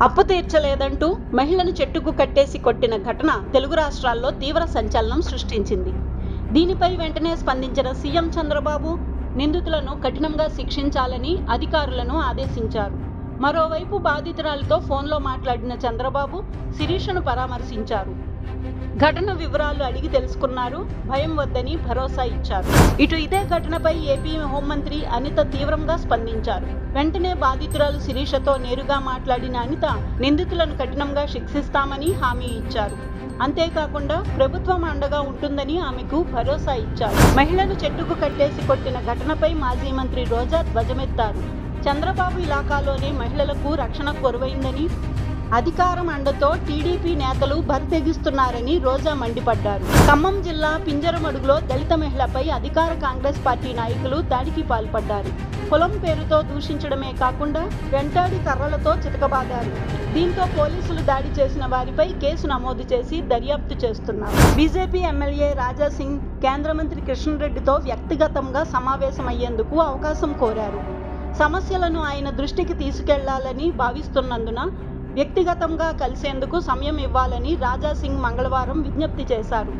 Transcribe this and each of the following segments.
అప్పు తీర్చలేదంటూ మహిళను చెట్టుకు కట్టేసి కొట్టిన ఘటన తెలుగు రాష్ట్రాల్లో తీవ్ర సంచలనం సృష్టించింది. దీనిపై వెంటనే స్పందించిన సీఎం చంద్రబాబు నిందితులను కఠినంగా శిక్షించాలని అధికారులను ఆదేశించారు. మరోవైపు బాధితురాలితో ఫోన్లో మాట్లాడిన చంద్రబాబు శిరీషను పరామర్శించారు. ఘటన వివరాలు అడిగి తెలుసుకున్నారు. భయం వద్దని భరోసా ఇచ్చారు. ఇటు ఇదే ఘటనపై ఏపీ హోంమంత్రి అనిత తీవ్రంగా స్పందించారు. వెంటనే బాధితురాలు శిరీషతో నేరుగా మాట్లాడిన అనిత నిందితులను కఠినంగా శిక్షిస్తామని హామీ ఇచ్చారు. అంతేకాకుండా ప్రభుత్వం అండగా ఉంటుందని ఆమెకు భరోసా ఇచ్చారు. మహిళను చెట్టుకు కట్టేసి కొట్టిన ఘటనపై మాజీ మంత్రి రోజా ధ్వజమెత్తారు. చంద్రబాబు ఇలాకాలోనే మహిళలకు రక్షణ కొరవైందని, అధికారం అండతో టీడీపీ నేతలు బరితెగిస్తున్నారని రోజా మండిపడ్డారు. ఖమ్మం జిల్లా పింజరమడుగులో దళిత మహిళపై అధికార కాంగ్రెస్ పార్టీ నాయకులు దాడికి పాల్పడ్డారు. కులం పేరుతో దూషించడమే కాకుండా వెంటాడి కర్రలతో చితకబాదారు. దీంతో పోలీసులు దాడి చేసిన వారిపై కేసు నమోదు చేసి దర్యాప్తు చేస్తున్నారు. బీజేపీ ఎమ్మెల్యే రాజాసింగ్ కేంద్ర మంత్రి కిషన్ రెడ్డితో వ్యక్తిగతంగా సమావేశమయ్యేందుకు అవకాశం కోరారు. సమస్యలను ఆయన దృష్టికి తీసుకెళ్లాలని భావిస్తున్నందున వ్యక్తిగతంగా కలిసేందుకు సమయం ఇవ్వాలని రాజాసింగ్ మంగళవారం విజ్ఞప్తి చేశారు.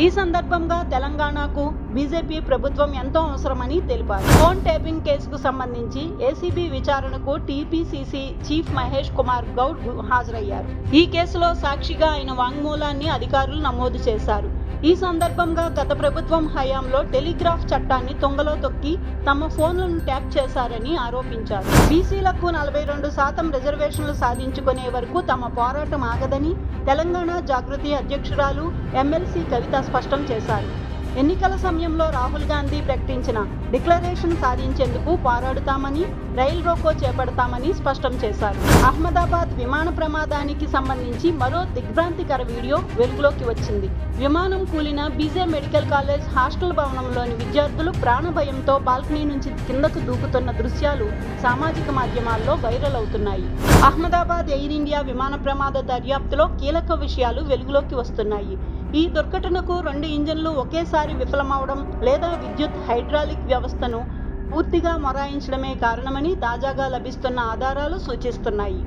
ఈ సందర్భంగా తెలంగాణకు బీజేపీ ప్రభుత్వం ఎంతో అవసరమని తెలిపారు. ఫోన్ టేపింగ్ కేసుకు సంబంధించి ఏసీబీ విచారణకు టీపీసీసీ చీఫ్ మహేష్ కుమార్ గౌడ్ హాజరయ్యారు. ఈ కేసులో సాక్షిగా ఆయన వాంగ్మూలాన్ని అధికారులు నమోదు చేశారు. ఈ సందర్భంగా గత ప్రభుత్వం హయాంలో టెలిగ్రాఫ్ చట్టాన్ని తుంగలో తొక్కి తమ ఫోన్లను ట్యాప్ చేశారని ఆరోపించారు. బీసీలకు 42% రిజర్వేషన్లు సాధించుకునే వరకు తమ పోరాటం ఆగదని తెలంగాణ జాగృతి అధ్యక్షురాలు ఎమ్మెల్సీ కవిత స్పష్టం చేశారు. ఎన్నికల సమయంలో రాహుల్ గాంధీ ప్రకటించిన డిక్లరేషన్ సాధించేందుకు పోరాడుతామని, రైల్ రోకో చేపడతామని స్పష్టం చేశారు. అహ్మదాబాద్ విమాన ప్రమాదానికి సంబంధించి మరో దిగ్భ్రాంతికర వీడియో వెలుగులోకి వచ్చింది. విమానం కూలిన బీజే మెడికల్ కాలేజ్ హాస్టల్ భవనంలోని విద్యార్థులు ప్రాణభయంతో బాల్కనీ నుంచి కిందకు దూకుతున్న దృశ్యాలు సామాజిక మాధ్యమాల్లో వైరల్ అవుతున్నాయి. అహ్మదాబాద్ ఎయిర్ ఇండియా విమాన ప్రమాద దర్యాప్తులో కీలక విషయాలు వెలుగులోకి వస్తున్నాయి. ఈ దుర్ఘటనకు 2 ఇంజన్లు ఒకేసారి విఫలమవడం లేదా విద్యుత్ హైడ్రాలిక్ వ్యవస్థను పూర్తిగా మొరాయించడమే కారణమని తాజాగా లభిస్తున్న ఆధారాలు సూచిస్తున్నాయి.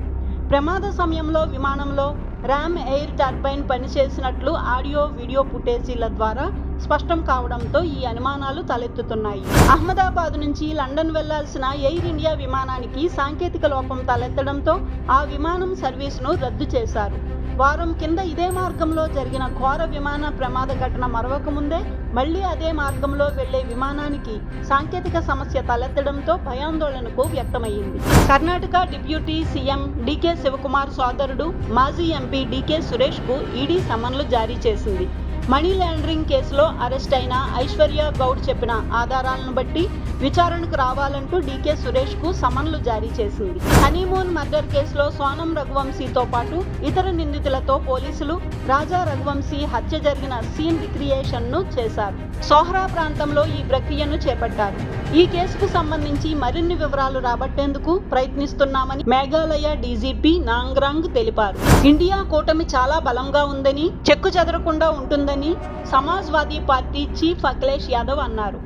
ప్రమాద సమయంలో విమానంలో ర్యామ్ ఎయిర్ టర్బైన్ పనిచేసినట్లు ఆడియో, వీడియో ఫుటేజీల ద్వారా స్పష్టం కావడంతో ఈ అనుమానాలు తలెత్తుతున్నాయి. అహ్మదాబాద్ నుంచి లండన్ వెళ్లాల్సిన ఎయిర్ ఇండియా విమానానికి సాంకేతిక లోపం తలెత్తడంతో ఆ విమానం సర్వీసును రద్దు చేశారు. వారం కింద ఇదే మార్గంలో జరిగిన ఘోర విమాన ప్రమాద ఘటన మరవకముందే మళ్లీ అదే మార్గంలో వెళ్లే విమానానికి సాంకేతిక సమస్య తలెత్తడంతో భయాందోళనకు వ్యక్తమైంది. Karnataka deputy CM DK Shivakumar సోదరుడు మాజీ ఎంపీ డీకే సురేష్ కు ఈడీ సమన్లు జారీ చేసింది. మనీ లాండరింగ్ కేసులో అరెస్ట్ అయిన ఐశ్వర్య గౌడ్ చెప్పిన ఆధారాలను బట్టి విచారణకు రావాలంటూ డీకే సురేష్ కు సమన్లు జారీ చేసింది. హనీమూన్ మర్డర్ కేసులో సోనం రఘువంశీతో పాటు ఇతర నిందితులతో పోలీసులు రాజా రఘువంశీ హత్య జరిగిన సీన్ రిక్రియేషన్ ను చేశారు. సోహ్రా ప్రాంతంలో ఈ ప్రక్రియను చేపట్టారు. ఈ కేసుకు సంబంధించి మరిన్ని వివరాలు రాబట్టేందుకు ప్రయత్నిస్తున్నామని మేఘాలయ డీజీపీ నాంగ్రాంగ్ తెలిపారు. ఇండియా కూటమి చాలా బలంగా ఉందని, చెక్కు చెదరకుండా ఉంటుందని సమాజ్వాదీ పార్టీ చీఫ్ అఖిలేష్ యాదవ్ అన్నారు.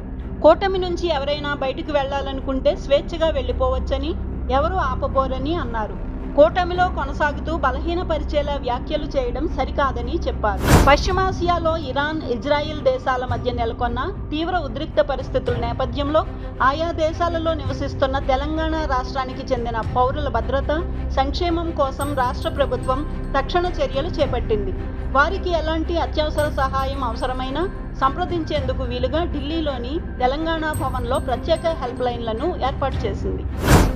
కూటమి నుంచి ఎవరైనా బయటకు వెళ్లాలనుకుంటే స్వేచ్ఛగా వెళ్లిపోవచ్చని, ఎవరూ ఆపబోరని అన్నారు. కూటమిలో కొనసాగుతూ బలహీనపరిచేలా వ్యాఖ్యలు చేయడం సరికాదని చెప్పారు. పశ్చిమాసియాలో ఇరాన్, ఇజ్రాయిల్ దేశాల మధ్య నెలకొన్న తీవ్ర ఉద్రిక్త పరిస్థితుల నేపథ్యంలో ఆయా దేశాలలో నివసిస్తున్న తెలంగాణ రాష్ట్రానికి చెందిన పౌరుల భద్రత, సంక్షేమం కోసం రాష్ట్ర ప్రభుత్వం తక్షణ చర్యలు చేపట్టింది. వారికి ఎలాంటి అత్యవసర సహాయం అవసరమైనా సంప్రదించేందుకు వీలుగా ఢిల్లీలోని తెలంగాణ భవన్లో ప్రత్యేక హెల్ప్ లైన్లను ఏర్పాటు చేసింది.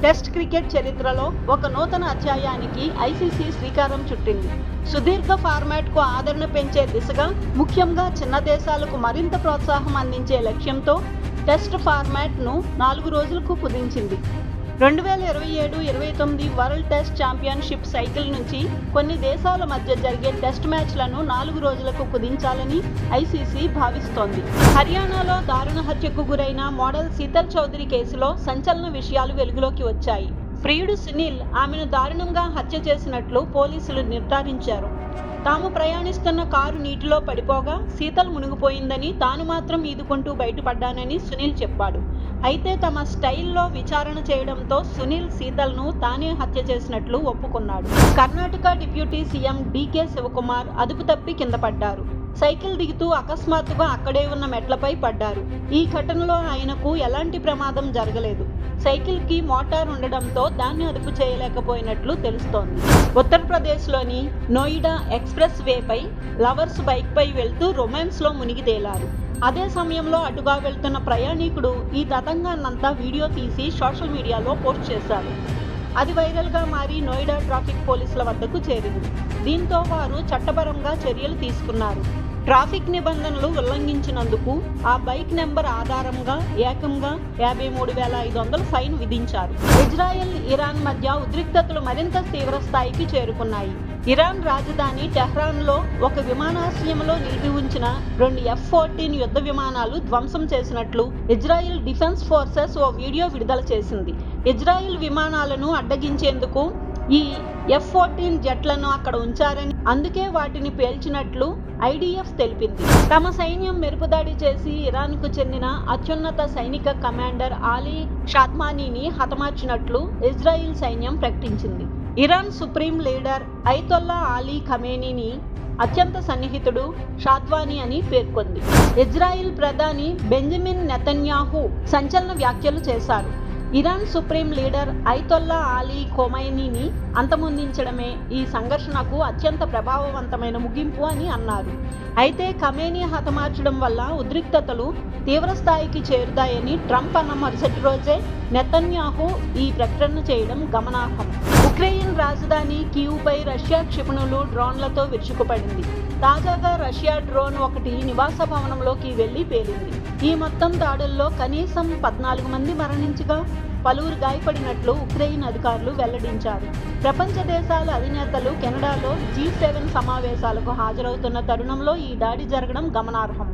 టెస్ట్ క్రికెట్ చరిత్రలో ఒక నూతన అధ్యాయానికి ఐసీసీ శ్రీకారం చుట్టింది. సుదీర్ఘ ఫార్మాట్కు ఆదరణ పెంచే దిశగా, ముఖ్యంగా చిన్న దేశాలకు మరింత ప్రోత్సాహం అందించే లక్ష్యంతో టెస్ట్ ఫార్మాట్ను 4 రోజులకు కుదించింది. 2027-29 వరల్డ్ టెస్ట్ ఛాంపియన్షిప్ సైకిల్ నుంచి కొన్ని దేశాల మధ్య జరిగే టెస్ట్ మ్యాచ్లను 4 రోజులకు కుదించాలని ఐసీసీ భావిస్తోంది. హర్యానాలో దారుణ హత్యకు గురైన మోడల్ శీతల్ చౌదరి కేసులో సంచలన విషయాలు వెలుగులోకి వచ్చాయి. ప్రియుడు సునీల్ ఆమెను దారుణంగా హత్య చేసినట్లు పోలీసులు నిర్ధారించారు. తాము ప్రయాణిస్తున్న కారు నీటిలో పడిపోగా శీతల్ మునిగిపోయిందని, తాను మాత్రం ఈదుకుంటూ బయటపడ్డానని సునీల్ చెప్పాడు. అయితే తమ స్టైల్లో విచారణ చేయడంతో సునీల్ శీతల్ను తానే హత్య చేసినట్లు ఒప్పుకున్నాడు. Karnataka deputy CM DK Shivakumar అదుపు తప్పి కింద పడ్డారు. సైకిల్ దిగుతూ అకస్మాత్తుగా అక్కడే ఉన్న మెట్లపై పడ్డారు. ఈ ఘటనలో ఆయనకు ఎలాంటి ప్రమాదం జరగలేదు. సైకిల్కి మోటార్ ఉండడంతో దాన్ని అదుపు చేయలేకపోయినట్లు తెలుస్తోంది. ఉత్తరప్రదేశ్లోని నోయిడా ఎక్స్ప్రెస్ వేపై లవర్స్ బైక్పై వెళ్తూ రొమాన్స్లో మునిగి తేలారు. అదే సమయంలో అటుగా వెళ్తున్న ప్రయాణికుడు ఈ తతంగాన్నంతా వీడియో తీసి సోషల్ మీడియాలో పోస్ట్ చేశారు. అది వైరల్గా మారి నోయిడా ట్రాఫిక్ పోలీసుల వద్దకు చేరింది. దీంతో వారు చట్టపరంగా చర్యలు తీసుకున్నారు. ట్రాఫిక్ నిబంధనలు ఉల్లంఘించినందుకు ఆ బైక్ నెంబర్ ఆధారంగా ఏకంగా 53,500 ఫైన్ విధించారు. ఇజ్రాయెల్, ఇరాన్ మధ్య ఉద్రిక్తతలు మరింత తీవ్ర స్థాయికి చేరుకున్నాయి. ఇరాన్ రాజధాని టెహ్రాన్లో ఒక విమానాశ్రయంలో నిలిపి ఉంచిన 2 F-14 యుద్ధ విమానాలు ధ్వంసం చేసినట్లు ఇజ్రాయెల్ డిఫెన్స్ ఫోర్సెస్ ఓ వీడియో విడుదల చేసింది. ఇజ్రాయెల్ విమానాలను అడ్డగించేందుకు ఈ F-14 జెట్లను అక్కడ ఉంచారని, అందుకే వాటిని పేల్చినట్లు IDF తెలిపింది. తమ సైన్యం మెరుపుదాడి చేసి ఇరాన్కు చెందిన అత్యున్నత సైనిక కమాండర్ ఆలీ షాద్మానీని హతమార్చినట్లు ఇజ్రాయిల్ సైన్యం ప్రకటించింది. Iran supreme leader Ayatollah Ali ఖమేనీని అత్యంత సన్నిహితుడు షాద్వానీ అని పేర్కొంది. ఇజ్రాయిల్ ప్రధాని బెంజమిన్ నెతన్యాహు సంచలన వ్యాఖ్యలు చేశారు. Iran supreme leader Ayatollah Ali ఖొమైనీని అంతమొందించడమే ఈ సంఘర్షణకు అత్యంత ప్రభావవంతమైన ముగింపు అని అన్నారు. అయితే ఖమేనీ హతమార్చడం వల్ల ఉద్రిక్తతలు తీవ్రస్థాయికి చేరుతాయని ట్రంప్ అన్న మరుసటి రోజే నెతన్యాహు ఈ ప్రకటన చేయడం గమనార్హం. ఉక్రెయిన్ రాజధాని కీవ్పై రష్యా క్షిపణులు, డ్రోన్లతో విరుచుకుపడింది. తాజాగా రష్యా డ్రోన్ ఒకటి నివాస భవనంలోకి వెళ్లి పేలింది. ఈ మొత్తం దాడుల్లో కనీసం 14 మంది మరణించగా పలువురు గాయపడినట్లు ఉక్రెయిన్ అధికారులు వెల్లడించారు. ప్రపంచ దేశాల అధినేతలు కెనడాలో G7 సమావేశాలకు హాజరవుతున్న తరుణంలో ఈ దాడి జరగడం గమనార్హం.